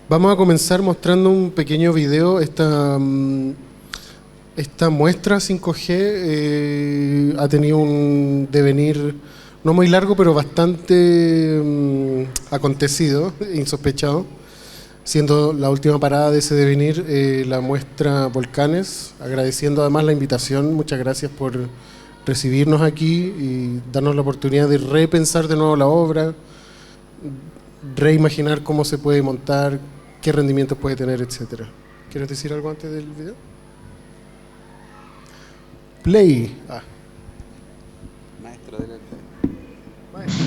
Vamos a comenzar mostrando un pequeño video. Esta muestra 5G ha tenido un devenir no muy largo, pero bastante acontecido, insospechado, siendo la última parada de ese devenir la muestra Volcanes, agradeciendo además la invitación. Muchas gracias por recibirnos aquí y darnos la oportunidad de repensar de nuevo la obra, reimaginar cómo se puede montar, qué rendimientos puede tener, etcétera. ¿Quieres decir algo antes del video? Play. Maestro del arte. Maestro.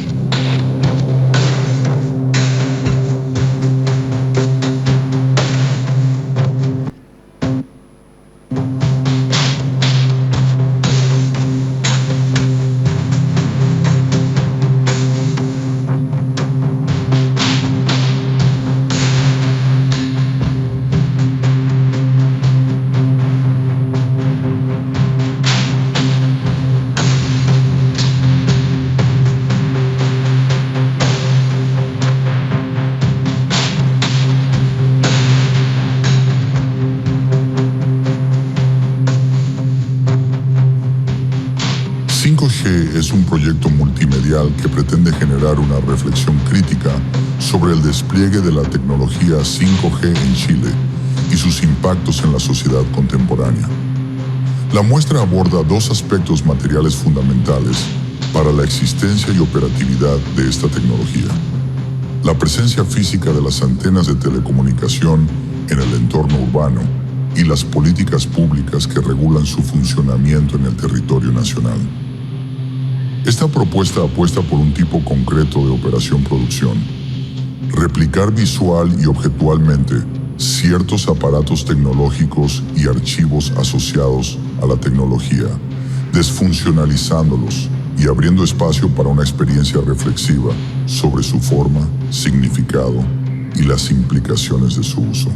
5G es un proyecto multimedial que pretende generar una reflexión crítica sobre el despliegue de la tecnología 5G en Chile y sus impactos en la sociedad contemporánea. La muestra aborda dos aspectos materiales fundamentales para la existencia y operatividad de esta tecnología: la presencia física de las antenas de telecomunicación en el entorno urbano y las políticas públicas que regulan su funcionamiento en el territorio nacional. Esta propuesta apuesta por un tipo concreto de operación-producción: replicar visual y objetualmente ciertos aparatos tecnológicos y archivos asociados a la tecnología, desfuncionalizándolos y abriendo espacio para una experiencia reflexiva sobre su forma, significado y las implicaciones de su uso.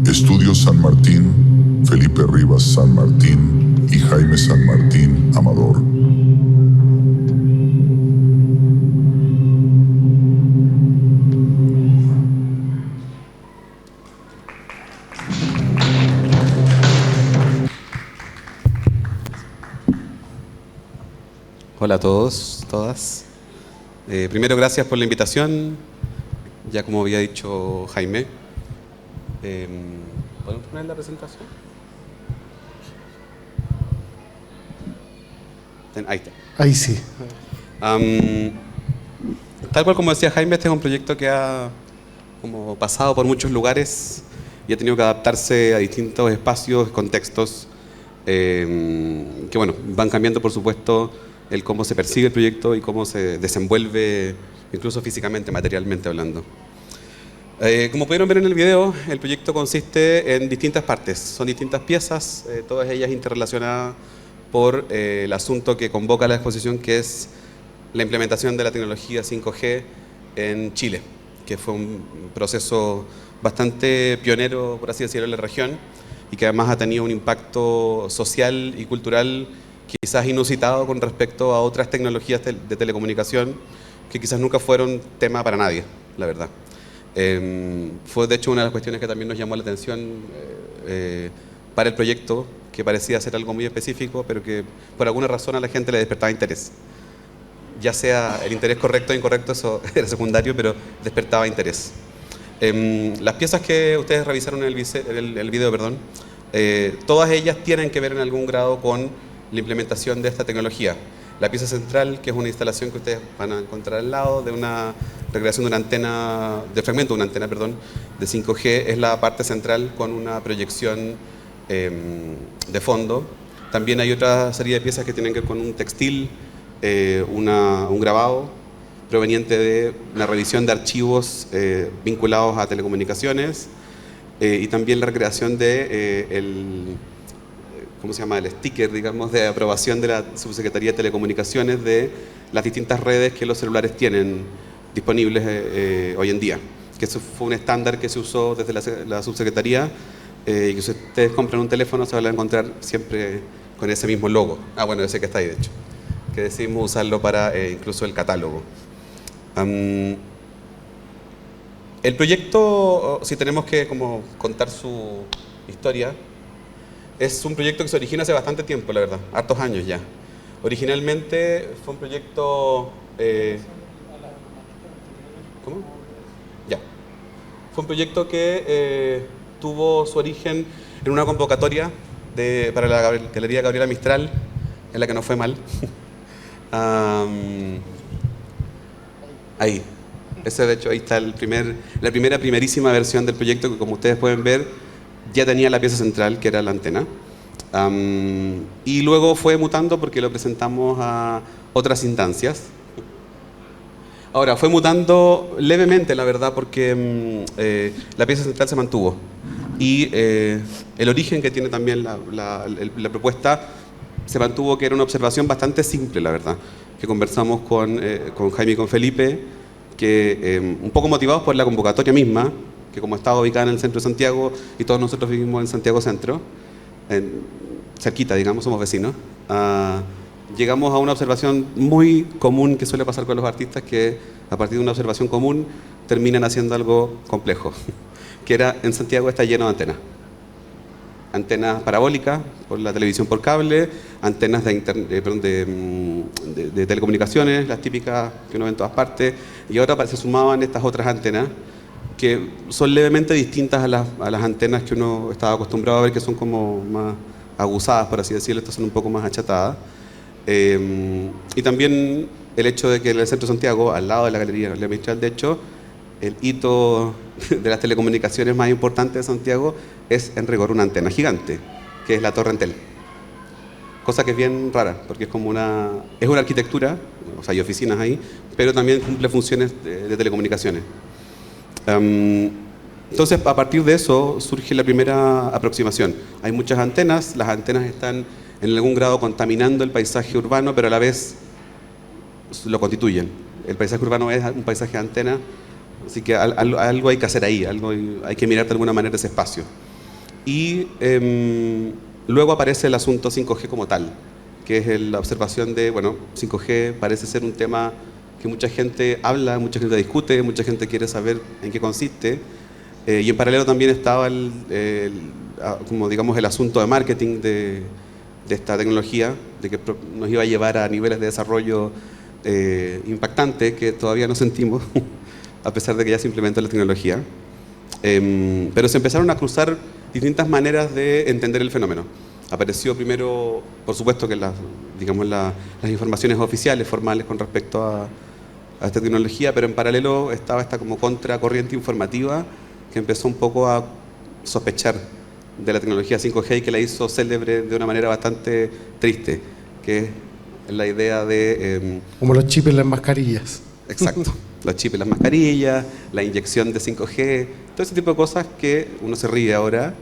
Estudios San Martín, Felipe Rivas San Martín y Jaime San Martín Amador. Hola a todos, todas. Primero, gracias por la invitación. Ya como había dicho Jaime, ¿podemos poner la presentación? Ahí está. Ahí sí. Tal cual como decía Jaime, este es un proyecto que ha como pasado por muchos lugares y ha tenido que adaptarse a distintos espacios, contextos, que bueno, van cambiando por supuesto el cómo se percibe el proyecto y cómo se desenvuelve, incluso físicamente, materialmente hablando. Como pudieron ver en el video, el proyecto consiste en distintas partes, son distintas piezas, todas ellas interrelacionadas por el asunto que convoca la exposición, que es la implementación de la tecnología 5G en Chile, que fue un proceso bastante pionero, por así decirlo, en la región, y que además ha tenido un impacto social y cultural quizás inusitado con respecto a otras tecnologías de telecomunicación que quizás nunca fueron tema para nadie, la verdad. Fue de hecho una de las cuestiones que también nos llamó la atención para el proyecto, que parecía ser algo muy específico, pero que por alguna razón a la gente le despertaba interés. Ya sea el interés correcto o incorrecto, eso era secundario, pero despertaba interés. Las piezas que ustedes revisaron en el video, todas ellas tienen que ver en algún grado con la implementación de esta tecnología. La pieza central, que es una instalación que ustedes van a encontrar al lado de una recreación de una antena, de fragmento de una antena, perdón, de 5G, es la parte central con una proyección de fondo. También hay otra serie de piezas que tienen que ver con un textil, un grabado proveniente de una revisión de archivos vinculados a telecomunicaciones, y también la recreación de ¿cómo se llama? El sticker, digamos, de aprobación de la Subsecretaría de Telecomunicaciones de las distintas redes que los celulares tienen disponibles hoy en día. Que eso fue un estándar que se usó desde la Subsecretaría, y que si ustedes compran un teléfono se van a encontrar siempre con ese mismo logo. Ah, bueno, ese que está ahí, de hecho. Que decidimos usarlo para incluso el catálogo. El proyecto, si tenemos que como contar su historia, es un proyecto que se origina hace bastante tiempo, la verdad, hartos años ya. Originalmente fue un proyecto... ¿Cómo? Ya. Fue un proyecto que tuvo su origen en una convocatoria para la Galería Gabriela Mistral, en la que nos fue mal. Ahí. Ese, de hecho, ahí está la primerísima versión del proyecto, que como ustedes pueden ver, ya tenía la pieza central, que era la antena. Y luego fue mutando porque lo presentamos a otras instancias. Ahora, fue mutando levemente, la verdad, porque la pieza central se mantuvo. Y el origen que tiene también la propuesta se mantuvo, que era una observación bastante simple, la verdad, que conversamos con Jaime y con Felipe, que un poco motivados por la convocatoria misma, que como estaba ubicada en el centro de Santiago y todos nosotros vivimos en Santiago Centro, cerquita, digamos, somos vecinos, llegamos a una observación muy común que suele pasar con los artistas, que a partir de una observación común terminan haciendo algo complejo, que era: en Santiago está lleno de antenas. Antenas parabólicas por la televisión por cable, antenas de telecomunicaciones, las típicas que uno ve en todas partes, y ahora se sumaban estas otras antenas que son levemente distintas a las antenas que uno estaba acostumbrado a ver, que son como más aguzadas, por así decirlo. Estas son un poco más achatadas. Y también el hecho de que en el centro de Santiago, al lado de la Galería Mistral, de hecho, el hito de las telecomunicaciones más importante de Santiago es en rigor una antena gigante, que es la Torre Entel. Cosa que es bien rara, porque es una arquitectura, o sea, hay oficinas ahí, pero también cumple funciones de telecomunicaciones. Entonces, a partir de eso surge la primera aproximación. Hay muchas antenas, las antenas están en algún grado contaminando el paisaje urbano, pero a la vez lo constituyen. El paisaje urbano es un paisaje de antena, así que algo hay que hacer ahí, hay que mirar de alguna manera ese espacio. Y luego aparece el asunto 5G como tal, que es la observación de, bueno, 5G parece ser un tema que mucha gente habla, mucha gente discute, mucha gente quiere saber en qué consiste, y en paralelo también estaba como digamos el asunto de marketing de esta tecnología, de que nos iba a llevar a niveles de desarrollo impactantes que todavía no sentimos, a pesar de que ya se implementó la tecnología. Pero se empezaron a cruzar distintas maneras de entender el fenómeno. Apareció primero, por supuesto, que las informaciones oficiales, formales con respecto a esta tecnología, pero en paralelo estaba esta como contracorriente informativa que empezó un poco a sospechar de la tecnología 5G y que la hizo célebre de una manera bastante triste, que es la idea de... como los chips en las mascarillas. Exacto, los chips en las mascarillas, la inyección de 5G, todo ese tipo de cosas que uno se ríe ahora,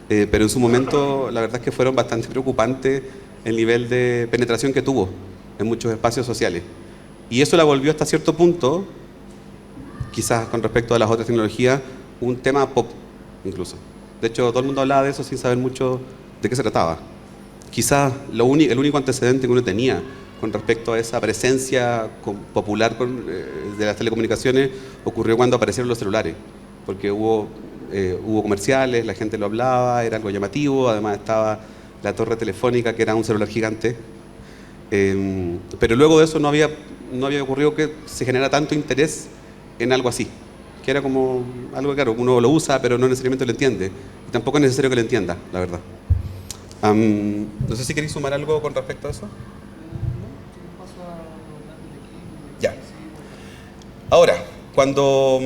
pero en su momento la verdad es que fueron bastante preocupantes el nivel de penetración que tuvo en muchos espacios sociales. Y eso la volvió hasta cierto punto, quizás con respecto a las otras tecnologías, un tema pop incluso. De hecho, todo el mundo hablaba de eso sin saber mucho de qué se trataba. Quizás el único antecedente que uno tenía con respecto a esa presencia popular de las telecomunicaciones ocurrió cuando aparecieron los celulares, porque hubo comerciales, la gente lo hablaba, era algo llamativo, además estaba la torre telefónica, que era un celular gigante. Pero luego de eso no había ocurrido que se genera tanto interés en algo así, que era como algo que, claro, uno lo usa, pero no necesariamente lo entiende, y tampoco es necesario que lo entienda, la verdad. No sé si queréis sumar algo con respecto a eso. Ya. Ahora, cuando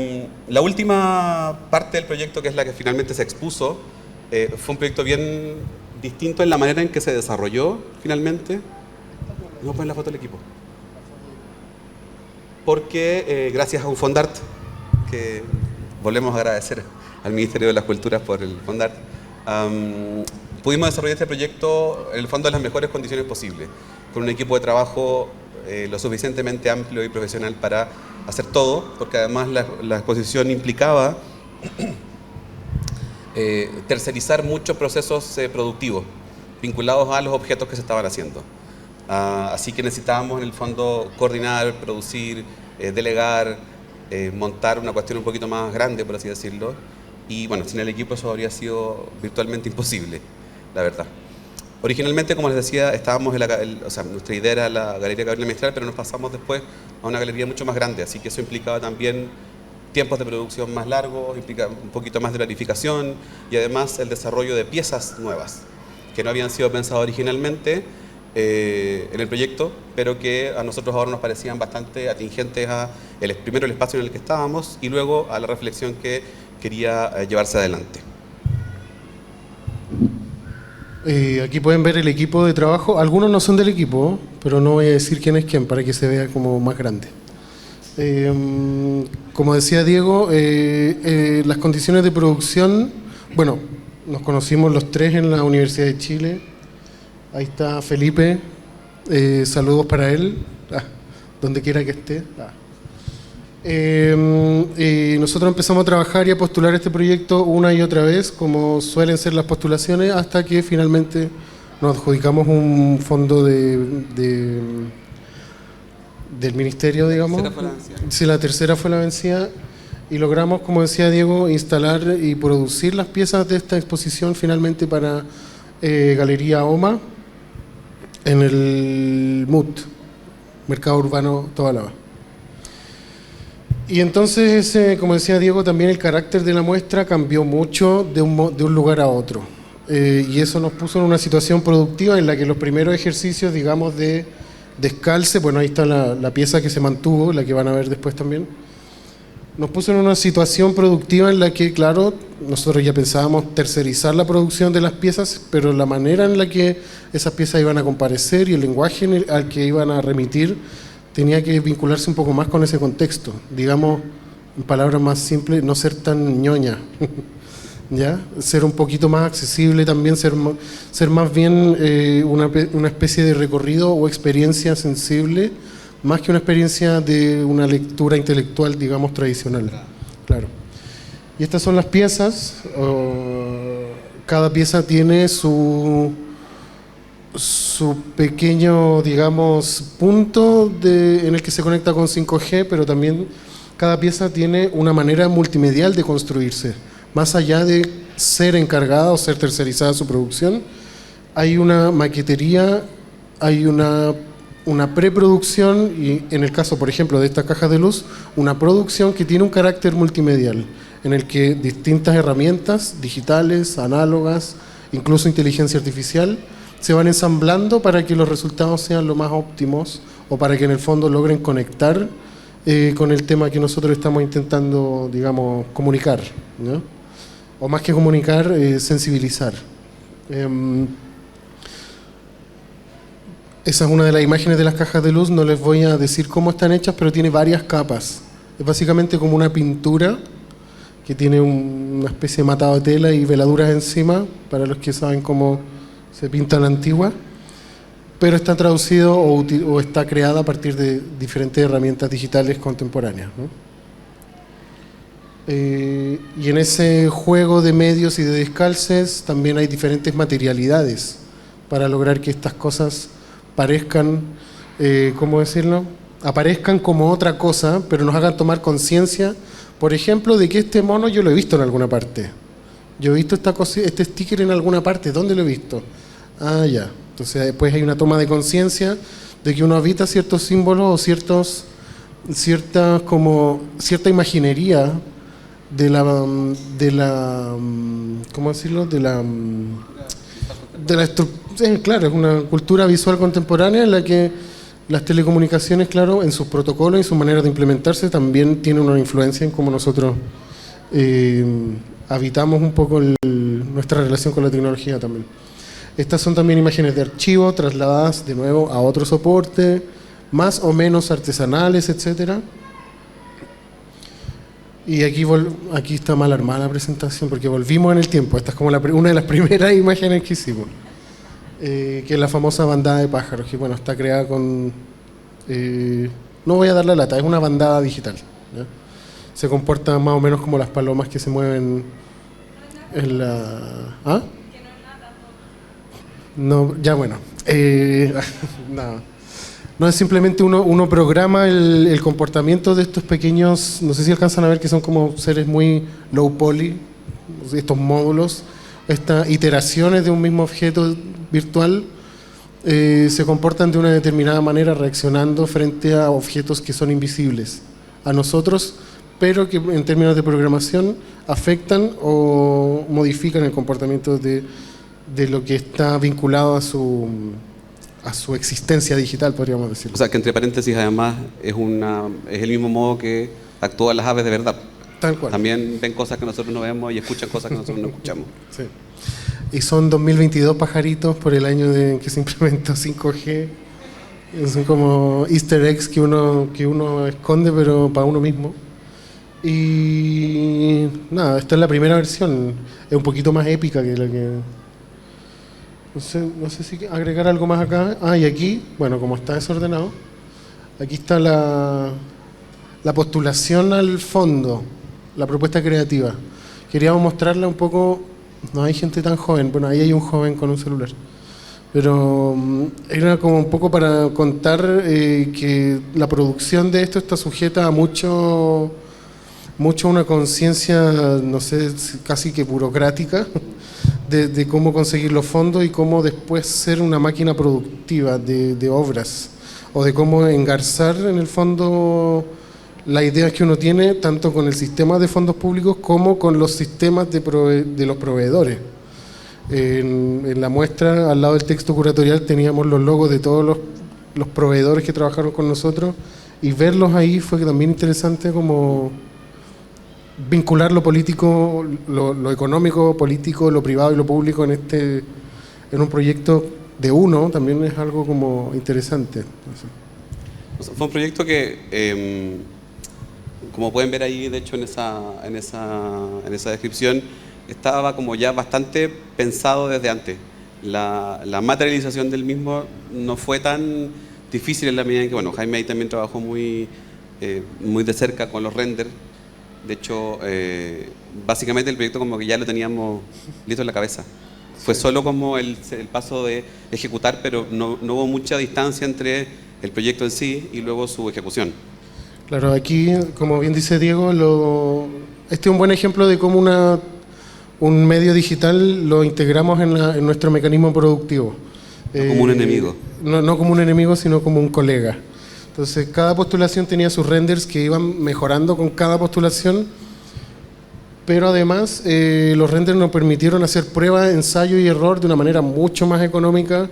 la última parte del proyecto, que es la que finalmente se expuso, fue un proyecto bien distinto en la manera en que se desarrolló finalmente. No ponen la foto del equipo. Porque gracias a un Fondart, que volvemos a agradecer al Ministerio de las Culturas por el Fondart, pudimos desarrollar este proyecto en el fondo en las mejores condiciones posibles, con un equipo de trabajo lo suficientemente amplio y profesional para hacer todo, porque además la exposición implicaba tercerizar muchos procesos productivos vinculados a los objetos que se estaban haciendo. Así que necesitábamos en el fondo coordinar, producir, delegar, montar una cuestión un poquito más grande, por así decirlo. Y bueno, sin el equipo eso habría sido virtualmente imposible, la verdad. Originalmente, como les decía, estábamos o sea, nuestra idea era la Galería Gabriela Mistral, pero nos pasamos después a una galería mucho más grande, así que eso implicaba también tiempos de producción más largos, implica un poquito más de planificación y además el desarrollo de piezas nuevas que no habían sido pensadas originalmente en el proyecto, pero que a nosotros ahora nos parecían bastante atingentes a primero el espacio en el que estábamos y luego a la reflexión que quería llevarse adelante. Aquí pueden ver el equipo de trabajo. Algunos no son del equipo, pero no voy a decir quién es quién para que se vea como más grande. Como decía Diego, las condiciones de producción, bueno, nos conocimos los tres en la Universidad de Chile. Ahí está Felipe, saludos para él, donde quiera que esté. Nosotros empezamos a trabajar y a postular este proyecto una y otra vez, como suelen ser las postulaciones, hasta que finalmente nos adjudicamos un fondo del ministerio, digamos. Sí, la tercera fue la vencida y logramos, como decía Diego, instalar y producir las piezas de esta exposición finalmente para Galería OMA en el MUT, Mercado Urbano Tobalaba. Y entonces, como decía Diego, también el carácter de la muestra cambió mucho de un lugar a otro. Y eso nos puso en una situación productiva en la que los primeros ejercicios, digamos, de descalce, bueno, ahí está la pieza que se mantuvo, la que van a ver después también, nos puso en una situación productiva en la que, claro, nosotros ya pensábamos tercerizar la producción de las piezas, pero la manera en la que esas piezas iban a comparecer y el lenguaje al que iban a remitir tenía que vincularse un poco más con ese contexto. Digamos, en palabras más simples, no ser tan ñoña, ¿ya? Ser un poquito más accesible también, ser más bien una especie de recorrido o experiencia sensible, más que una experiencia de una lectura intelectual, digamos, tradicional. Claro. Y estas son las piezas. Cada pieza tiene su pequeño, digamos, punto en el que se conecta con 5G, pero también cada pieza tiene una manera multimedial de construirse. Más allá de ser encargada o ser tercerizada su producción, hay una maquetería, hay una preproducción y, en el caso, por ejemplo, de estas cajas de luz, una producción que tiene un carácter multimedial, en el que distintas herramientas digitales, análogas, incluso inteligencia artificial, se van ensamblando para que los resultados sean lo más óptimos o para que en el fondo logren conectar con el tema que nosotros estamos intentando, digamos, comunicar, ¿no? O más que comunicar, sensibilizar. Esa es una de las imágenes de las cajas de luz, no les voy a decir cómo están hechas, pero tiene varias capas. Es básicamente como una pintura que tiene una especie de matado de tela y veladuras encima, para los que saben cómo se pinta la antigua, pero está traducido o está creada a partir de diferentes herramientas digitales contemporáneas, ¿no? Y en ese juego de medios y de descalces también hay diferentes materialidades para lograr que estas cosas parezcan, ¿cómo decirlo? Aparezcan como otra cosa, pero nos hagan tomar conciencia, por ejemplo, de que este mono yo lo he visto en alguna parte. Yo he visto este sticker en alguna parte. ¿Dónde lo he visto? Ah, ya. Entonces después hay una toma de conciencia de que uno habita ciertos símbolos o cierta imaginería de la ¿cómo decirlo? Claro, es una cultura visual contemporánea en la que Las telecomunicaciones, claro, en sus protocolos y sus maneras de implementarse también tienen una influencia en cómo nosotros habitamos un poco nuestra relación con la tecnología también. Estas son también imágenes de archivo trasladadas de nuevo a otro soporte, más o menos artesanales, etcétera. Y aquí está mal armada la presentación porque volvimos en el tiempo. Esta es como una de las primeras imágenes que hicimos, que es la famosa bandada de pájaros, que bueno, está creada con... no voy a dar la lata, es una bandada digital, ¿ya? Se comporta más o menos como las palomas que se mueven en la... ¿Ah? No, ya bueno. No es simplemente uno programa el comportamiento de estos pequeños, no sé si alcanzan a ver que son como seres muy low poly, estos módulos, estas iteraciones de un mismo objeto virtual, se comportan de una determinada manera reaccionando frente a objetos que son invisibles a nosotros, pero que en términos de programación afectan o modifican el comportamiento de lo que está vinculado a su existencia digital, podríamos decirlo. O sea, que entre paréntesis además es el mismo modo que actúan las aves de verdad. Tal cual. También ven cosas que nosotros no vemos y escuchan cosas que nosotros no escuchamos. Sí. Y son 2022 pajaritos por el año en que se implementó 5G. Son como easter eggs que uno esconde, pero para uno mismo. Y nada, esta es la primera versión. Es un poquito más épica que la que... No sé si agregar algo más acá. Y aquí, bueno, como está desordenado, aquí está la postulación al fondo, la propuesta creativa. Queríamos mostrarla un poco. No hay gente tan joven, bueno, ahí hay un joven con un celular. Pero era como un poco para contar que la producción de esto está sujeta a mucho una conciencia, no sé, casi que burocrática, de cómo conseguir los fondos y cómo después ser una máquina productiva de obras, o de cómo engarzar en el fondo las ideas que uno tiene, tanto con el sistema de fondos públicos como con los sistemas de los proveedores. En la muestra, al lado del texto curatorial, teníamos los logos de todos los proveedores que trabajaron con nosotros, y verlos ahí fue también interesante, como vincular lo político, lo económico, político, lo privado y lo público en un proyecto de uno, también es algo como interesante. O sea, fue un proyecto que, como pueden ver ahí, de hecho en esa descripción, estaba como ya bastante pensado desde antes. La materialización del mismo no fue tan difícil en la medida en que, bueno, Jaime ahí también trabajó muy de cerca con los renders. De hecho, básicamente el proyecto como que ya lo teníamos listo en la cabeza. Fue solo como el paso de ejecutar, pero no hubo mucha distancia entre el proyecto en sí y luego su ejecución. Claro, aquí, como bien dice Diego, este es un buen ejemplo de cómo un medio digital lo integramos en nuestro mecanismo productivo. No como un enemigo. No como un enemigo, sino como un colega. Entonces, cada postulación tenía sus renders que iban mejorando con cada postulación, pero además los renders nos permitieron hacer pruebas, ensayo y error de una manera mucho más económica,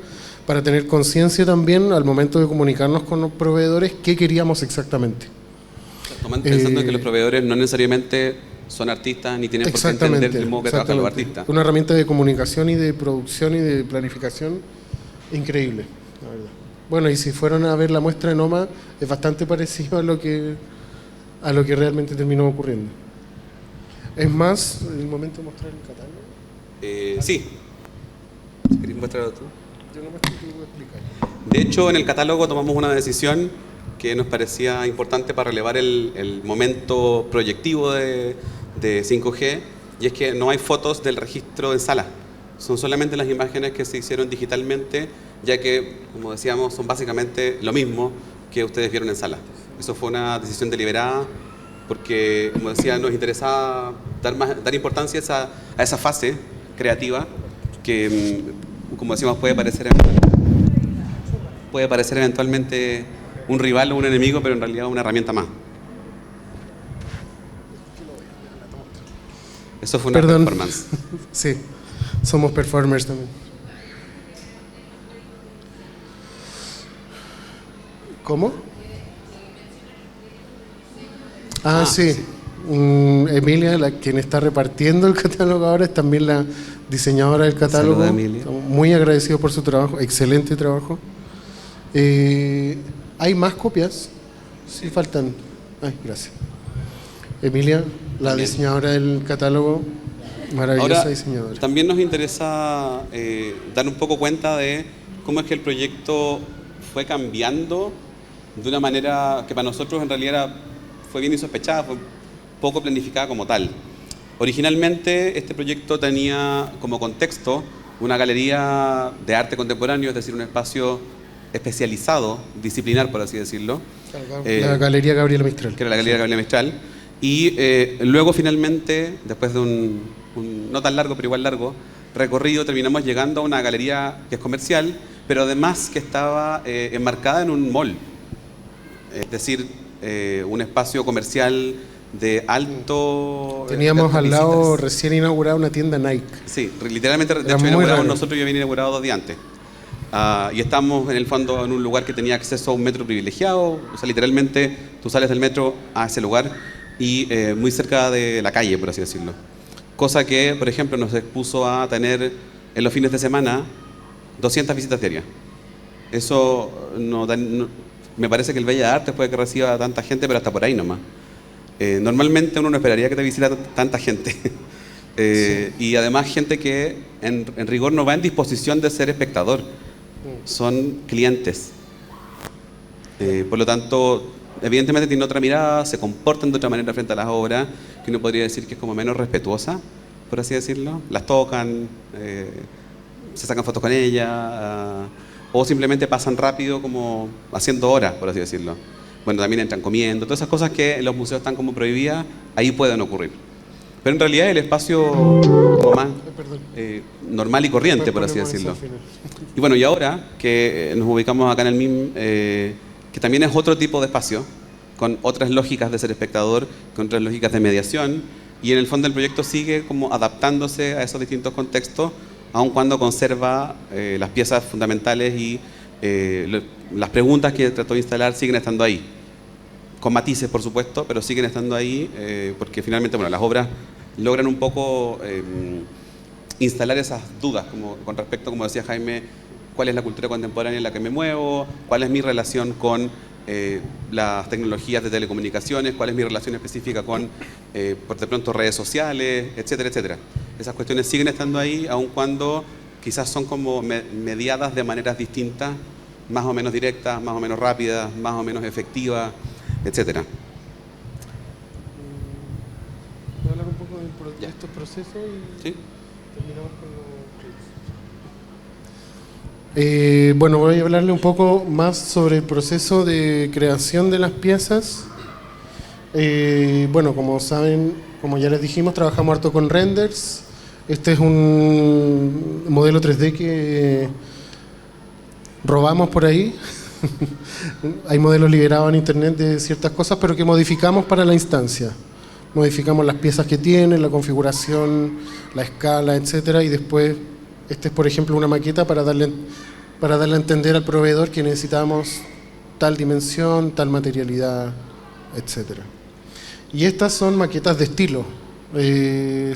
para tener conciencia también al momento de comunicarnos con los proveedores qué queríamos exactamente. Pensando en que los proveedores no necesariamente son artistas ni tienen por qué entender el modo que trabajan los artistas. Una herramienta de comunicación y de producción y de planificación increíble, la verdad. Bueno, y si fueron a ver la muestra en OMA, es bastante parecido a lo que realmente terminó ocurriendo. Es más, el momento de mostrar el catálogo. Sí. ¿Querés mostrarlo tú? Yo no muestro, tú explicas. De hecho, en el catálogo tomamos una decisión que nos parecía importante para relevar el momento proyectivo de 5G, y es que no hay fotos del registro en sala. Son solamente las imágenes que se hicieron digitalmente, ya que, como decíamos, son básicamente lo mismo que ustedes vieron en sala. Eso fue una decisión deliberada porque, como decía, nos interesaba dar importancia a esa fase creativa que, como decíamos, puede parecer eventualmente un rival o un enemigo, pero en realidad una herramienta más. Eso fue una performance. Sí, somos performers también. ¿Cómo? Sí. Emilia, quien está repartiendo el catálogo ahora, es también la diseñadora del catálogo. Saluda, Emilia. Estamos muy agradecidos por su trabajo, excelente trabajo. ¿Hay más copias? Sí, faltan. Ay, gracias. Emilia, la También. diseñadora del catálogo, maravillosa Ahora, diseñadora. también nos interesa dar un poco cuenta de cómo es que el proyecto fue cambiando de una manera que para nosotros en realidad fue bien insospechada, fue poco planificada como tal. Originalmente este proyecto tenía como contexto una galería de arte contemporáneo, es decir, un espacio especializado, disciplinar por así decirlo. La Galería Gabriela Mistral. Que era la Galería Gabriela Mistral. Y luego finalmente, después de un no tan largo, pero igual largo, recorrido, terminamos llegando a una galería que es comercial, pero además que estaba enmarcada en un mall. Es decir, un espacio comercial de alto... Teníamos al lado recién inaugurada una tienda Nike. Sí, literalmente, de Era hecho, muy inauguramos raro. nosotros, yo había inaugurado 2 días antes. Y estamos en el fondo en un lugar que tenía acceso a un metro privilegiado, o sea, literalmente tú sales del metro a ese lugar y muy cerca de la calle, por así decirlo. Cosa que, por ejemplo, nos expuso a tener en los fines de semana 200 visitas diarias. Eso me parece que el Bella Artes puede que reciba tanta gente, pero hasta por ahí nomás. Normalmente uno no esperaría que te visitara tanta gente. Y además gente que en rigor no va en disposición de ser espectador. Son clientes. Por lo tanto, evidentemente tienen otra mirada, se comportan de otra manera frente a las obras, que uno podría decir que es como menos respetuosa, por así decirlo. Las tocan, se sacan fotos con ellas, o simplemente pasan rápido como haciendo horas, por así decirlo. Bueno, también entran comiendo, todas esas cosas que en los museos están como prohibidas, ahí pueden ocurrir. Pero en realidad el espacio como más normal y corriente, por así decirlo. Y bueno, y ahora que nos ubicamos acá en el MIM, que también es otro tipo de espacio, con otras lógicas de ser espectador, con otras lógicas de mediación, y en el fondo el proyecto sigue como adaptándose a esos distintos contextos, aun cuando conserva las piezas fundamentales y las preguntas que trató de instalar siguen estando ahí. Con matices, por supuesto, pero siguen estando ahí porque finalmente, bueno, las obras logran un poco instalar esas dudas, como con respecto, como decía Jaime, cuál es la cultura contemporánea en la que me muevo, cuál es mi relación con las tecnologías de telecomunicaciones, cuál es mi relación específica con, por de pronto, redes sociales, etcétera, etcétera. Esas cuestiones siguen estando ahí, aun cuando quizás son como mediadas de maneras distintas, más o menos directas, más o menos rápidas, más o menos efectivas, etcétera. ¿Voy a hablar un poco de estos procesos y ¿Sí? terminamos con los clips? Bueno, voy a hablarle un poco más sobre el proceso de creación de las piezas. Bueno, como saben, como ya les dijimos, trabajamos harto con renders. Este es un modelo 3D que robamos por ahí. Hay modelos liberados en internet de ciertas cosas, pero que modificamos para la instancia. Modificamos las piezas que tiene, la configuración, la escala, etcétera, y después, este es por ejemplo una maqueta para darle a entender al proveedor que necesitamos tal dimensión, tal materialidad, etcétera. Y estas son maquetas de estilo,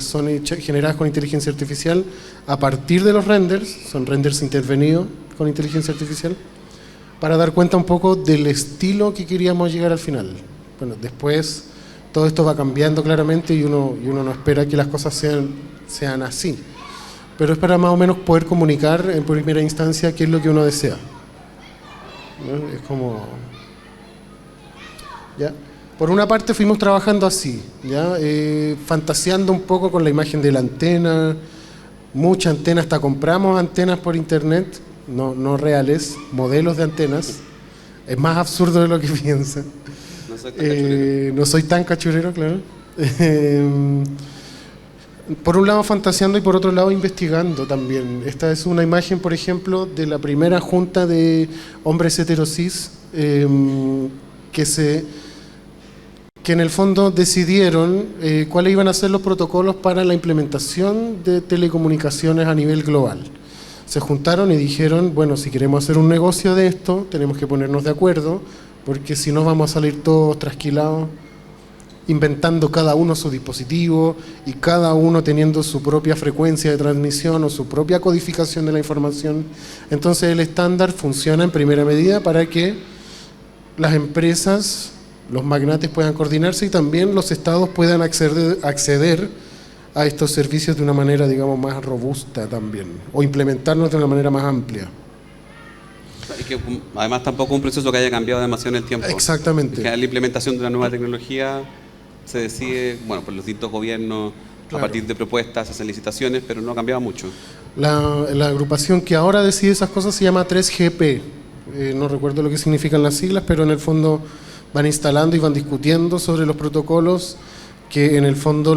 son generadas con inteligencia artificial a partir de los renders, son renders intervenidos con inteligencia artificial, para dar cuenta un poco del estilo que queríamos llegar al final. Bueno, después todo esto va cambiando claramente y uno no espera que las cosas sean así, pero es para más o menos poder comunicar en primera instancia qué es lo que uno desea, ¿no? Es como... ¿ya? Por una parte fuimos trabajando así, ¿ya? Fantaseando un poco con la imagen de la antena, mucha antena, hasta compramos antenas por internet, no reales, modelos de antenas. Es más absurdo de lo que piensan. No soy tan cachurero, claro. Por un lado fantaseando y por otro lado investigando también. Esta es una imagen, por ejemplo, de la primera junta de hombres heterosis que en el fondo decidieron cuáles iban a ser los protocolos para la implementación de telecomunicaciones a nivel global. se juntaron y dijeron, bueno, si queremos hacer un negocio de esto, tenemos que ponernos de acuerdo, porque si no vamos a salir todos trasquilados, inventando cada uno su dispositivo y cada uno teniendo su propia frecuencia de transmisión o su propia codificación de la información. Entonces el estándar funciona en primera medida para que las empresas, los magnates puedan coordinarse y también los estados puedan acceder a estos servicios de una manera, digamos, más robusta también, o implementarnos de una manera más amplia. Y que además tampoco es un proceso que haya cambiado demasiado en el tiempo. Exactamente. Que la implementación de una nueva tecnología se decide, bueno, por los distintos gobiernos, claro, a partir de propuestas, hacen licitaciones, pero no ha cambiado mucho. La agrupación que ahora decide esas cosas se llama 3GP. No recuerdo lo que significan las siglas, pero en el fondo van instalando y van discutiendo sobre los protocolos que en el fondo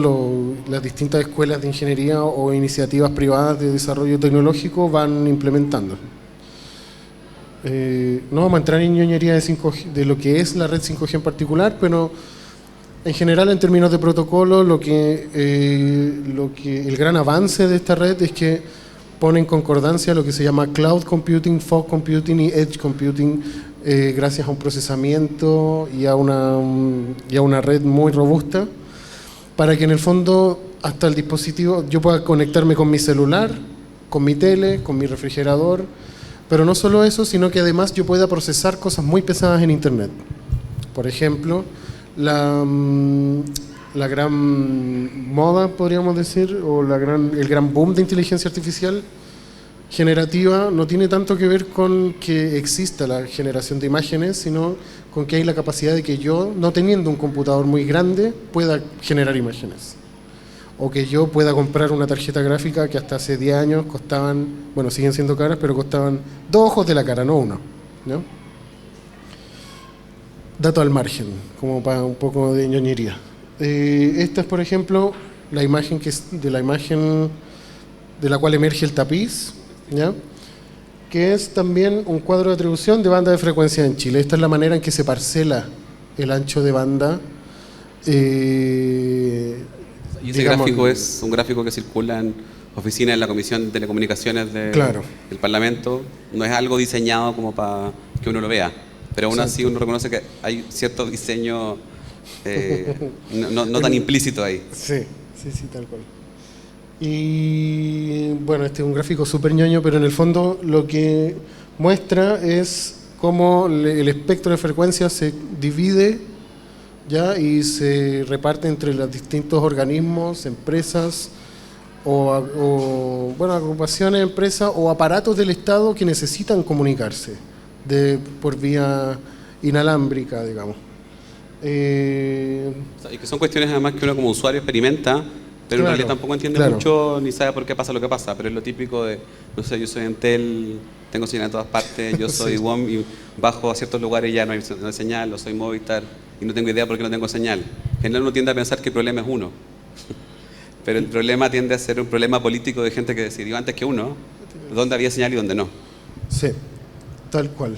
las distintas escuelas de ingeniería o iniciativas privadas de desarrollo tecnológico van implementando. No vamos a entrar en ñoñería de 5G, de lo que es la red 5G en particular, pero en general, en términos de protocolo, lo que el gran avance de esta red es que pone en concordancia lo que se llama cloud computing, fog computing y edge computing, gracias a un procesamiento y a una red muy robusta, para que en el fondo hasta el dispositivo yo pueda conectarme con mi celular, con mi tele, con mi refrigerador, pero no solo eso, sino que además yo pueda procesar cosas muy pesadas en Internet. Por ejemplo, la gran moda, podríamos decir, o el gran boom de inteligencia artificial generativa no tiene tanto que ver con que exista la generación de imágenes, sino con que hay la capacidad de que yo, no teniendo un computador muy grande, pueda generar imágenes. O que yo pueda comprar una tarjeta gráfica que hasta hace 10 años costaban, bueno, siguen siendo caras, pero costaban 2 ojos de la cara, no uno, ¿no? Dato al margen, como para un poco de ñoñería. Esta es, por ejemplo, la imagen de la cual emerge el tapiz, ¿ya? Que es también un cuadro de atribución de banda de frecuencia en Chile. Esta es la manera en que se parcela el ancho de banda. Y ese gráfico es un gráfico que circula en oficinas de la Comisión de Telecomunicaciones claro, del Parlamento. No es algo diseñado como para que uno lo vea, pero aún así uno reconoce que hay cierto diseño no tan implícito ahí. Sí, tal cual. Y bueno, este es un gráfico súper ñoño, pero en el fondo lo que muestra es cómo el espectro de frecuencias se divide, ¿ya? Y se reparte entre los distintos organismos, empresas o agrupaciones, empresas o aparatos del Estado que necesitan comunicarse por vía inalámbrica, digamos. Y que son cuestiones además que uno como usuario experimenta, pero en realidad tampoco entiende mucho ni sabe por qué pasa lo que pasa, pero es lo típico de, no sé, yo soy Entel, tengo señal en todas partes, yo soy WOM y bajo a ciertos lugares y ya no hay señal, o soy Movistar y no tengo idea por qué no tengo señal. En general uno tiende a pensar que el problema es uno, pero el problema tiende a ser un problema político de gente que decidió antes que uno dónde había señal y dónde no. Sí, tal cual.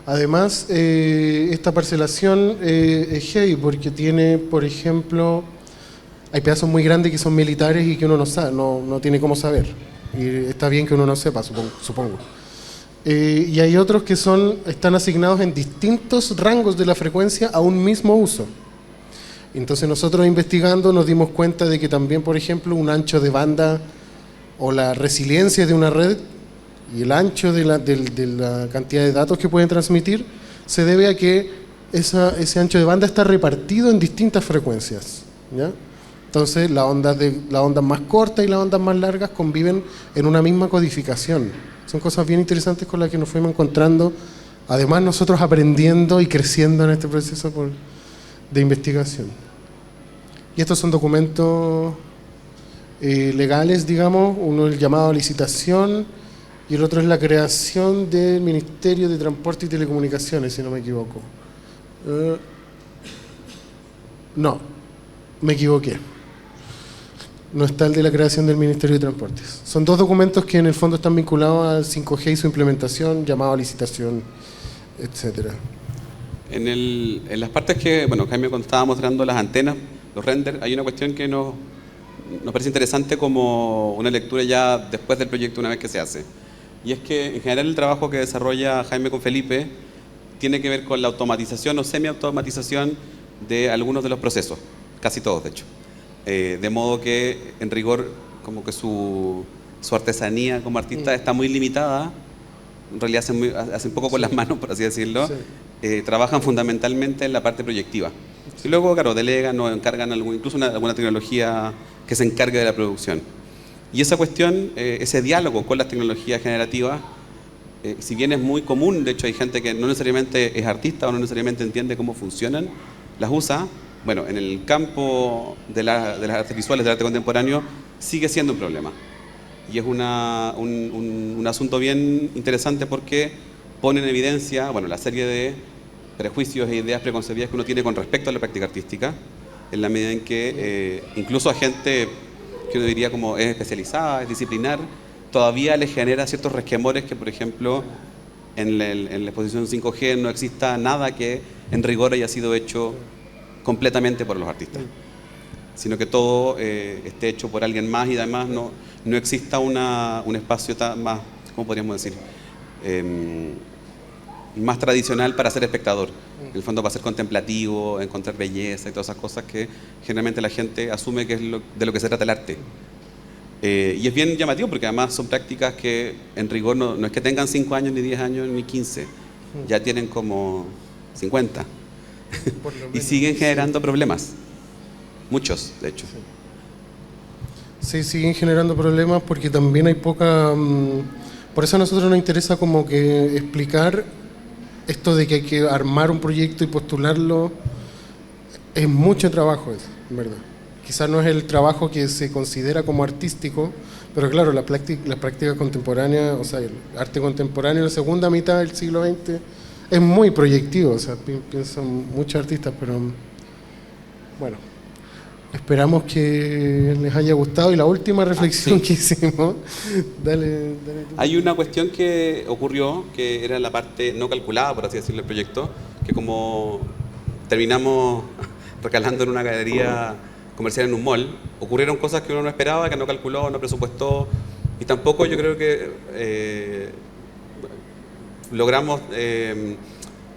Además, esta parcelación es heavy porque tiene, por ejemplo, hay pedazos muy grandes que son militares y que uno no sabe, no tiene cómo saber. Y está bien que uno no sepa, supongo. Y hay otros que están asignados en distintos rangos de la frecuencia a un mismo uso. Entonces nosotros investigando nos dimos cuenta de que también, por ejemplo, un ancho de banda o la resiliencia de una red y el ancho de la cantidad de datos que pueden transmitir se debe a que ese ancho de banda está repartido en distintas frecuencias, ¿ya? Entonces las ondas más cortas y las ondas más largas conviven en una misma codificación. Son cosas bien interesantes con las que nos fuimos encontrando, además nosotros aprendiendo y creciendo en este proceso de investigación. Y estos son documentos legales, digamos. Uno es el llamado a licitación y el otro es la creación del Ministerio de Transporte y Telecomunicaciones, si no me equivoco. No, me equivoqué. No está el de la creación del Ministerio de Transportes. Son dos documentos que en el fondo están vinculados al 5G y su implementación, llamado a licitación, etcétera. En las partes que, Jaime, cuando estaba mostrando las antenas, los renders, hay una cuestión que nos parece interesante como una lectura ya después del proyecto, una vez que se hace. Y es que en general el trabajo que desarrolla Jaime con Felipe tiene que ver con la automatización o semi-automatización de algunos de los procesos, casi todos de hecho. De modo que en rigor como que su artesanía como artista está muy limitada, en realidad hacen poco con las manos, por así decirlo, trabajan fundamentalmente en la parte proyectiva. Y luego, claro, delegan o encargan incluso alguna tecnología que se encargue de la producción. Y esa cuestión, ese diálogo con las tecnologías generativas, si bien es muy común, de hecho hay gente que no necesariamente es artista o no necesariamente entiende cómo funcionan, las usa, bueno, en el campo de las artes visuales, del arte contemporáneo, sigue siendo un problema. Y es un asunto bien interesante porque pone en evidencia, bueno, la serie de prejuicios e ideas preconcebidas que uno tiene con respecto a la práctica artística, en la medida en que incluso a gente que uno diría como es especializada, es disciplinar, todavía le genera ciertos resquemores que, por ejemplo, en la exposición 5G no exista nada que en rigor haya sido hecho completamente por los artistas, sino que todo esté hecho por alguien más y además no exista un espacio más, ¿cómo podríamos decir? Más tradicional para ser espectador, en el fondo para ser contemplativo, encontrar belleza y todas esas cosas que generalmente la gente asume que es de lo que se trata el arte. Y es bien llamativo porque además son prácticas que en rigor no es que tengan 5 años, ni 10 años, ni 15, ya tienen como 50 y siguen generando problemas, muchos de hecho. Sí, siguen generando problemas porque también hay poca... por eso a nosotros nos interesa como que explicar esto de que hay que armar un proyecto y postularlo. Es mucho trabajo eso, en verdad. Quizás no es el trabajo que se considera como artístico, pero claro, la práctica contemporánea, o sea, el arte contemporáneo en la segunda mitad del siglo XX es muy proyectivo, o sea, piensan muchos artistas, pero bueno, esperamos que les haya gustado. Y la última reflexión que hicimos, dale hay una cuestión que ocurrió, que era la parte no calculada, por así decirlo, del proyecto, que como terminamos recalando en una galería comercial en un mall, ocurrieron cosas que uno no esperaba, que no calculó, no presupuestó, y tampoco yo creo que logramos,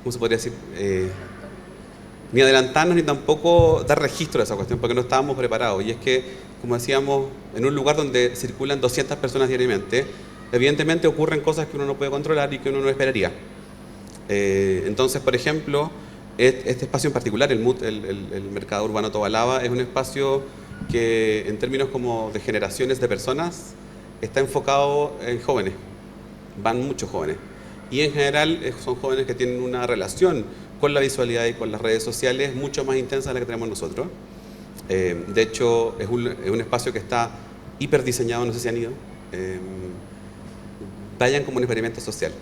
¿cómo se podría decir? Ni adelantarnos ni tampoco dar registro de esa cuestión, porque no estábamos preparados. Y es que, como decíamos, en un lugar donde circulan 200 personas diariamente, evidentemente ocurren cosas que uno no puede controlar y que uno no esperaría. Entonces, por ejemplo, este espacio en particular, el MUT, el Mercado Urbano Tobalaba, es un espacio que en términos como de generaciones de personas está enfocado en jóvenes, van muchos jóvenes. Y en general son jóvenes que tienen una relación con la visualidad y con las redes sociales mucho más intensa de la que tenemos nosotros. De hecho, es un espacio que está hiperdiseñado, no sé si han ido. Vayan como un experimento social.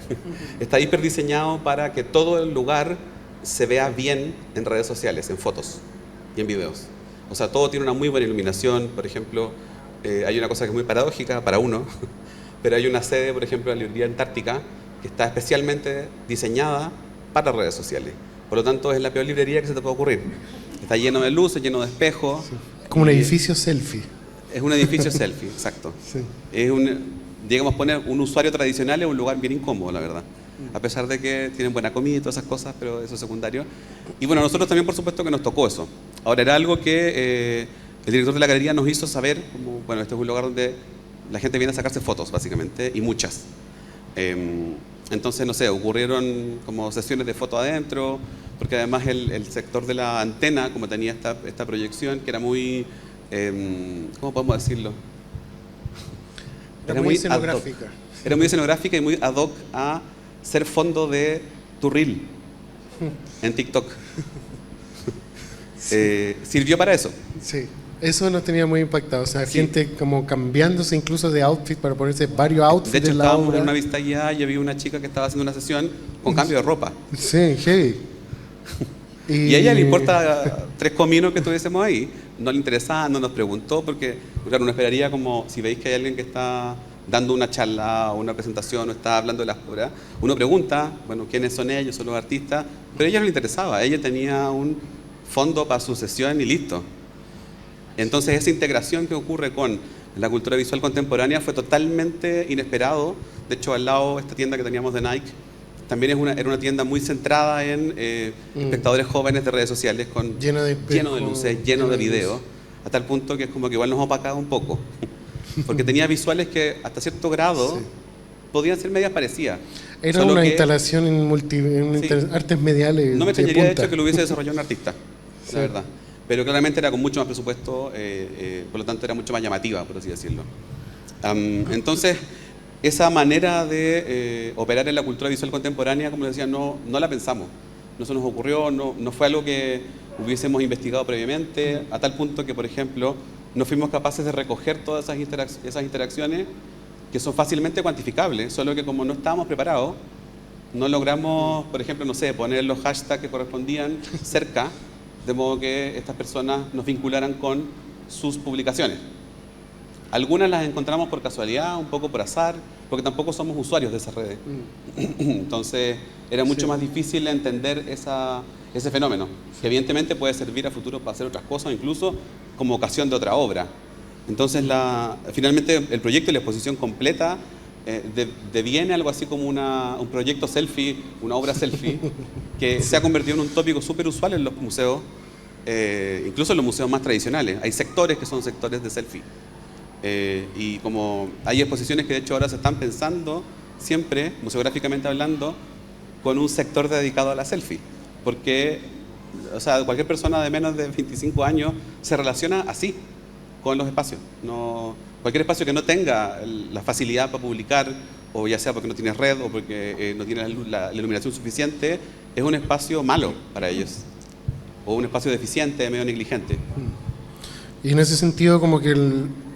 Está hiperdiseñado para que todo el lugar se vea bien en redes sociales, en fotos y en videos. O sea, todo tiene una muy buena iluminación. Por ejemplo, hay una cosa que es muy paradójica para uno, pero hay una sede, por ejemplo, de la librería Antártica, que está especialmente diseñada para redes sociales. Por lo tanto, es la peor librería que se te puede ocurrir. Está lleno de luces, lleno de espejos. Sí. Como un edificio selfie. Es un edificio selfie, exacto. Sí. Es digamos, poner un usuario tradicional es un lugar bien incómodo, la verdad. A pesar de que tienen buena comida y todas esas cosas, pero eso es secundario. Y bueno, nosotros también, por supuesto, que nos tocó eso. Ahora, era algo que el director de la galería nos hizo saber, como, bueno, este es un lugar donde la gente viene a sacarse fotos, básicamente, y muchas. Entonces, no sé, ocurrieron como sesiones de foto adentro, porque además el sector de la antena, como tenía esta proyección, que era muy, ¿cómo podemos decirlo? Era muy escenográfica. Era muy escenográfica y muy ad hoc a ser fondo de tu reel en TikTok. Sí. Sirvió para eso. Sí, eso nos tenía muy impactado. O sea, sí. Gente como cambiándose incluso de outfit para ponerse varios outfits. De hecho, estábamos en una vista guiada y había una chica que estaba haciendo una sesión con cambio de ropa. Sí, heavy. Y a ella le importa 3 cominos que estuviésemos ahí. No le interesaba, no nos preguntó, porque claro, uno esperaría como si veis que hay alguien que está dando una charla o una presentación o está hablando de las obras, uno pregunta, bueno, ¿quiénes son ellos? ¿Son los artistas? Pero a ella no le interesaba, ella tenía un fondo para su sesión y listo. Entonces esa integración que ocurre con en la cultura visual contemporánea fue totalmente inesperado. De hecho, al lado, esta tienda que teníamos de Nike, también era una tienda muy centrada en espectadores jóvenes de redes sociales, lleno de luces, lleno de videos, a tal punto que es como que igual nos opacaba un poco. Porque tenía visuales que hasta cierto grado podían ser medias parecidas. Era una instalación en artes mediales. No me extrañaría de hecho que lo hubiese desarrollado un artista, la verdad. Pero claramente era con mucho más presupuesto, por lo tanto era mucho más llamativa, por así decirlo. Entonces, esa manera de operar en la cultura visual contemporánea, como les decía, no la pensamos. No se nos ocurrió, no fue algo que hubiésemos investigado previamente, a tal punto que, por ejemplo, no fuimos capaces de recoger todas esas interacciones que son fácilmente cuantificables, solo que como no estábamos preparados, no logramos, por ejemplo, no sé, poner los hashtags que correspondían cerca, de modo que estas personas nos vincularan con sus publicaciones. Algunas las encontramos por casualidad, un poco por azar, porque tampoco somos usuarios de esas redes. Entonces era mucho más difícil entender ese fenómeno, que evidentemente puede servir a futuro para hacer otras cosas, incluso como ocasión de otra obra. Entonces finalmente el proyecto y la exposición completa deviene algo así como un proyecto selfie, una obra selfie, que se ha convertido en un tópico súper usual en los museos, incluso en los museos más tradicionales. Hay sectores que son sectores de selfie. Y como hay exposiciones que de hecho ahora se están pensando siempre, museográficamente hablando, con un sector dedicado a la selfie, porque o sea, cualquier persona de menos de 25 años se relaciona así con los espacios. Cualquier espacio que no tenga la facilidad para publicar, o ya sea porque no tiene red o porque no tiene la iluminación suficiente, es un espacio malo para ellos, o un espacio deficiente, medio negligente. Y en ese sentido, como que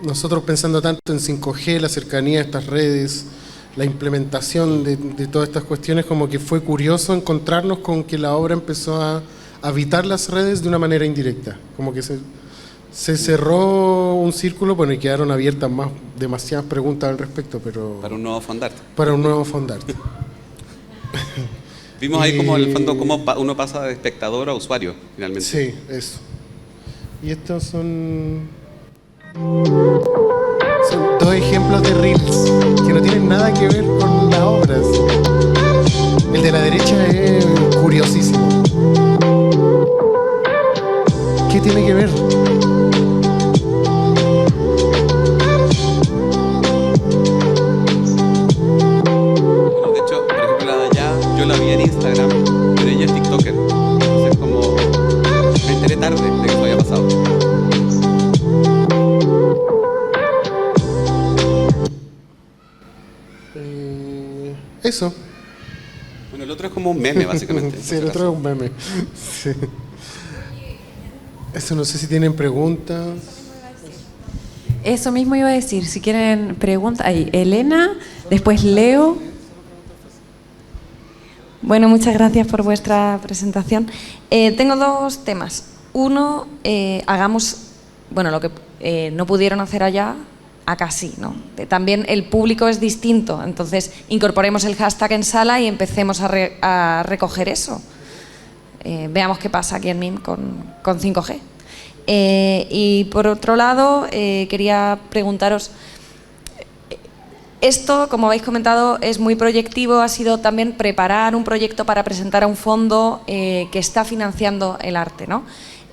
nosotros pensando tanto en 5G, la cercanía a estas redes, la implementación de todas estas cuestiones, como que fue curioso encontrarnos con que la obra empezó a habitar las redes de una manera indirecta. Como que se cerró un círculo, bueno, y quedaron abiertas demasiadas preguntas al respecto, pero... Para un nuevo Fondarte. Para un nuevo Fondarte. Vimos ahí como en el fondo cómo uno pasa de espectador a usuario, finalmente. Sí, eso. Y estos son dos ejemplos de reels que no tienen nada que ver con las obras. El de la derecha es curiosísimo. ¿Qué tiene que ver? Bueno, de hecho, por ejemplo, la de allá, yo la vi en Instagram, pero ella es TikToker. Entonces, como me enteré tarde de que eso había pasado. Eso. Bueno, el otro es como un meme, básicamente. Sí, el otro es un meme. Sí. Eso, no sé si tienen preguntas. Eso mismo iba a decir, si quieren preguntas. Ahí, Elena, después Leo. Bueno, muchas gracias por vuestra presentación. Tengo dos temas. Uno, hagamos, bueno, lo que no pudieron hacer allá, acá sí, ¿no? También el público es distinto, entonces incorporemos el hashtag en sala y empecemos a recoger eso. Veamos qué pasa aquí en MIM con 5G. Y por otro lado, quería preguntaros, esto, como habéis comentado, es muy proyectivo, ha sido también preparar un proyecto para presentar a un fondo que está financiando el arte, ¿no?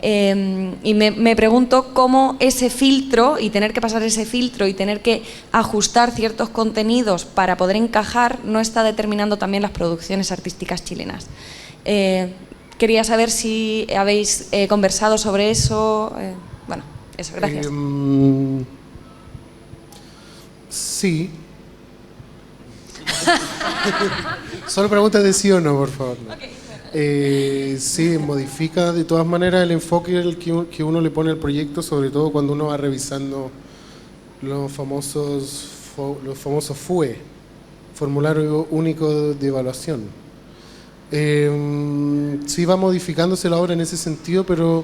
Y me pregunto cómo ese filtro, y tener que pasar ese filtro y tener que ajustar ciertos contenidos para poder encajar, no está determinando también las producciones artísticas chilenas. Quería saber si habéis conversado sobre eso. Bueno, eso, gracias. Sí. Solo preguntas de sí o no, por favor. Okay. Sí, modifica de todas maneras el enfoque que uno le pone al proyecto, sobre todo cuando uno va revisando los famosos FUE, Formulario Único de Evaluación. Sí va modificándose la obra en ese sentido, pero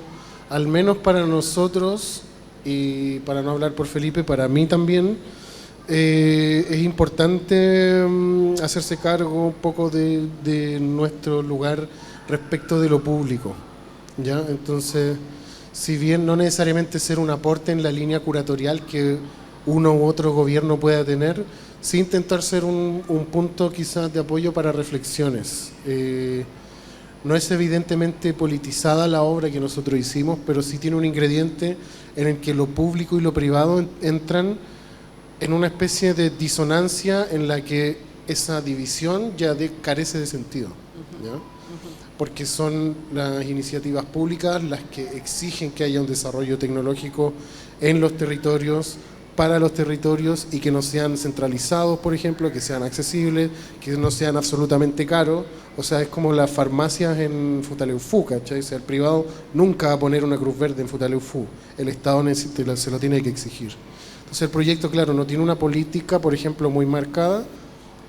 al menos para nosotros, y para no hablar por Felipe, para mí también, es importante hacerse cargo un poco de nuestro lugar respecto de lo público, ¿ya? Entonces, si bien no necesariamente ser un aporte en la línea curatorial que uno u otro gobierno pueda tener, sí intentar ser un punto quizás de apoyo para reflexiones. No es evidentemente politizada la obra que nosotros hicimos, pero sí tiene un ingrediente en el que lo público y lo privado entran en una especie de disonancia en la que esa división ya carece de sentido, ¿ya? Porque son las iniciativas públicas las que exigen que haya un desarrollo tecnológico en los territorios, para los territorios, y que no sean centralizados, por ejemplo, que sean accesibles, que no sean absolutamente caros. O sea, es como las farmacias en Futaleufú, ¿cachai? O sea, el privado nunca va a poner una cruz verde en Futaleufú, el Estado se lo tiene que exigir. Entonces el proyecto, claro, no tiene una política, por ejemplo, muy marcada,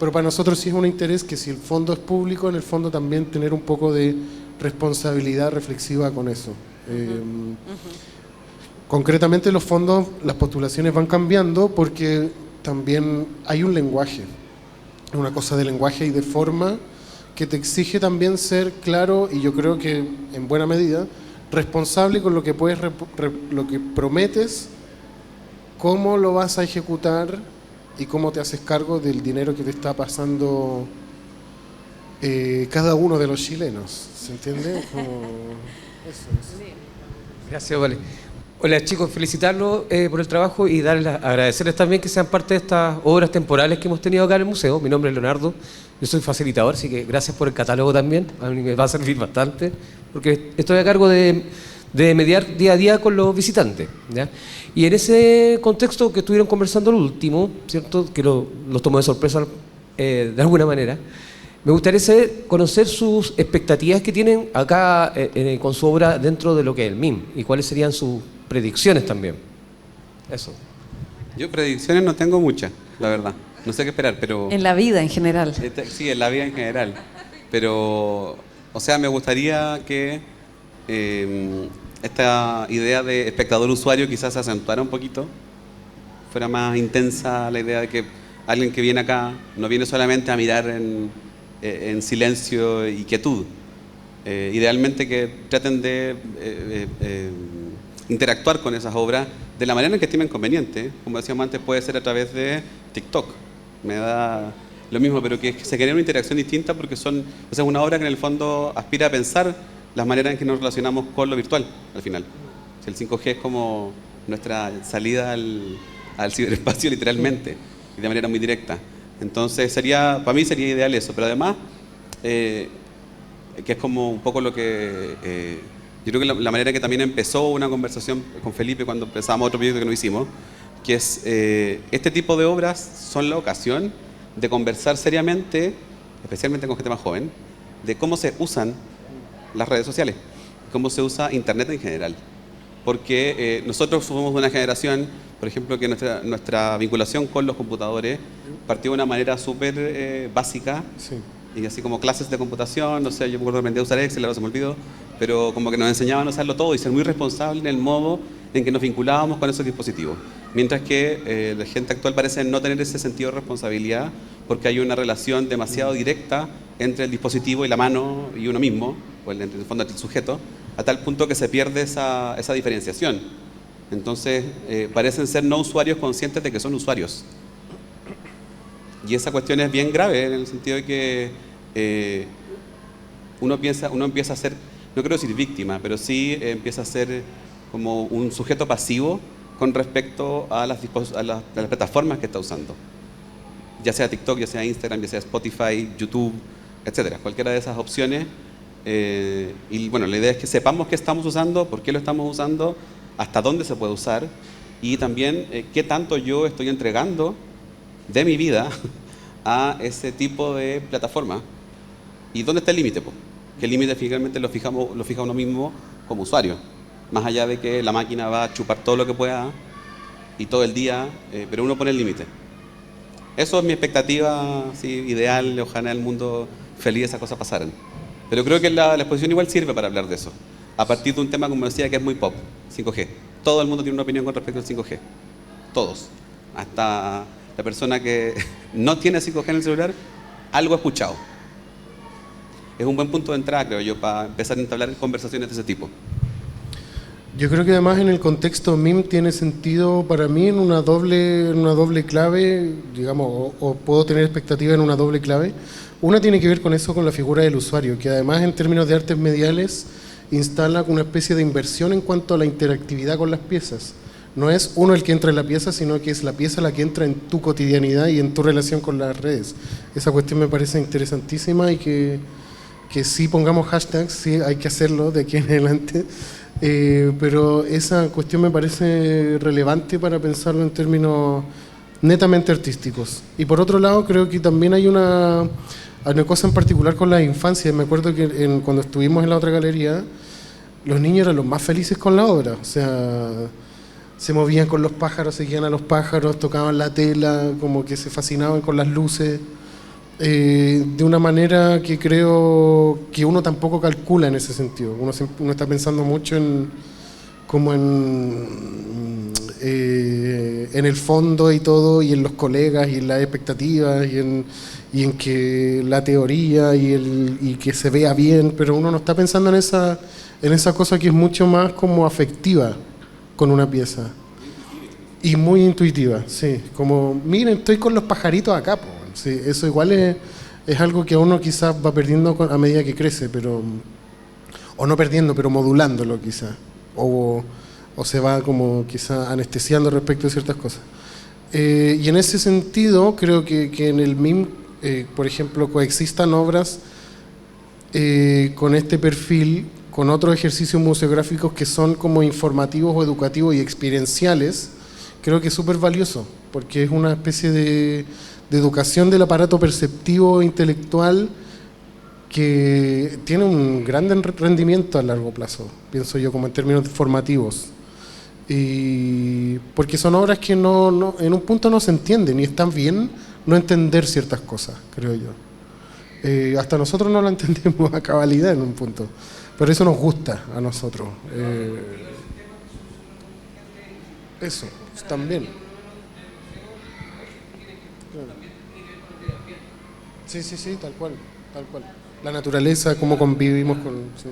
pero para nosotros sí es un interés que si el fondo es público, en el fondo también tener un poco de responsabilidad reflexiva con eso. Concretamente los fondos, las postulaciones van cambiando porque también hay un lenguaje, una cosa de lenguaje y de forma que te exige también ser claro, y yo creo que en buena medida responsable con lo que puedes, lo que prometes, cómo lo vas a ejecutar y cómo te haces cargo del dinero que te está pasando cada uno de los chilenos. ¿Se entiende? Como eso. Gracias, vale. Hola chicos, felicitarlos por el trabajo y agradecerles también que sean parte de estas obras temporales que hemos tenido acá en el museo. Mi nombre es Leonardo, yo soy facilitador, así que gracias por el catálogo también, a mí me va a servir bastante, porque estoy a cargo de mediar día a día con los visitantes, ¿ya? Y en ese contexto que estuvieron conversando el último, ¿cierto? Que los tomó de sorpresa de alguna manera, me gustaría conocer sus expectativas que tienen acá con su obra dentro de lo que es el MIM y cuáles serían sus predicciones también. Eso. Yo predicciones no tengo muchas, la verdad. No sé qué esperar, pero... En la vida en general. Sí, en la vida en general. Pero, o sea, me gustaría que esta idea de espectador-usuario quizás se acentuara un poquito, fuera más intensa la idea de que alguien que viene acá no viene solamente a mirar en silencio y quietud. Idealmente que traten de interactuar con esas obras de la manera en que estimen conveniente. Como decíamos antes, puede ser a través de TikTok. Me da lo mismo, pero que se genere una interacción distinta porque es una obra que en el fondo aspira a pensar las maneras en que nos relacionamos con lo virtual, al final. El 5G es como nuestra salida al ciberespacio literalmente, y de manera muy directa. Entonces para mí sería ideal eso, pero además, que es como un poco lo que, yo creo que la manera que también empezó una conversación con Felipe cuando empezamos otro proyecto que no hicimos, que es, este tipo de obras son la ocasión de conversar seriamente, especialmente con gente más joven, de cómo se usan las redes sociales, cómo se usa Internet en general. Porque nosotros somos de una generación, por ejemplo, que nuestra vinculación con los computadores partió de una manera súper básica, Sí. y así como clases de computación, no sé, yo me acuerdo que aprendí a usar Excel, ahora se me olvidó, pero como que nos enseñaban a usarlo todo y ser muy responsables en el modo en que nos vinculábamos con esos dispositivos. Mientras que la gente actual parece no tener ese sentido de responsabilidad porque hay una relación demasiado directa entre el dispositivo y la mano y uno mismo, o en el fondo entre el sujeto, a tal punto que se pierde esa diferenciación. Entonces, parecen ser no usuarios conscientes de que son usuarios. Y esa cuestión es bien grave en el sentido de que uno empieza a ser, no quiero decir víctima, pero sí empieza a ser como un sujeto pasivo con respecto a las plataformas que está usando. Ya sea TikTok, ya sea Instagram, ya sea Spotify, YouTube, etcétera. Cualquiera de esas opciones. Y bueno, la idea es que sepamos qué estamos usando, por qué lo estamos usando, hasta dónde se puede usar y también qué tanto yo estoy entregando de mi vida a ese tipo de plataforma y dónde está el límite, que el límite finalmente lo fija uno mismo como usuario, más allá de que la máquina va a chupar todo lo que pueda y todo el día, pero uno pone el límite. Eso es mi expectativa, sí, ideal, ojalá en el mundo feliz esas cosas pasaran. Pero creo que la exposición igual sirve para hablar de eso, a partir de un tema, como decía, que es muy pop, 5G. Todo el mundo tiene una opinión con respecto al 5G, todos, hasta la persona que no tiene 5G en el celular, algo ha escuchado. Es un buen punto de entrada, creo yo, para empezar a entablar conversaciones de ese tipo. Yo creo que además en el contexto MIM tiene sentido para mí en una doble clave, digamos, o puedo tener expectativa en una doble clave. Una tiene que ver con eso, con la figura del usuario, que además en términos de artes mediales instala una especie de inversión en cuanto a la interactividad con las piezas. No es uno el que entra en la pieza, sino que es la pieza la que entra en tu cotidianidad y en tu relación con las redes. Esa cuestión me parece interesantísima y que sí pongamos hashtags, sí hay que hacerlo de aquí en adelante. Pero esa cuestión me parece relevante para pensarlo en términos netamente artísticos. Y por otro lado, creo que también hay una cosa en particular con la infancia. Me acuerdo que cuando estuvimos en la otra galería, los niños eran los más felices con la obra. O sea, se movían con los pájaros, seguían a los pájaros, tocaban la tela, como que se fascinaban con las luces. De una manera que creo que uno tampoco calcula en ese sentido. Uno está pensando mucho en el fondo y todo, y en los colegas, y en las expectativas, y en que la teoría y que se vea bien, pero uno no está pensando en esa cosa que es mucho más como afectiva con una pieza. Y muy intuitiva, sí. Como, miren, estoy con los pajaritos acá, po. Sí, eso igual es algo que uno quizás va perdiendo a medida que crece, o no perdiendo, pero modulándolo quizás, o se va como quizás anestesiando respecto a ciertas cosas. Y en ese sentido, creo que en el MIM, por ejemplo, coexistan obras con este perfil, con otros ejercicios museográficos que son como informativos o educativos y experienciales. Creo que es súper valioso, porque es una especie de educación del aparato perceptivo e intelectual que tiene un gran rendimiento a largo plazo, pienso yo, como en términos formativos. Y porque son obras que en un punto no se entienden, y están bien no entender ciertas cosas, creo yo. Hasta nosotros no lo entendemos a cabalidad en un punto, pero eso nos gusta a nosotros. Eso, también. Sí, tal cual. La naturaleza, cómo convivimos con... Sí.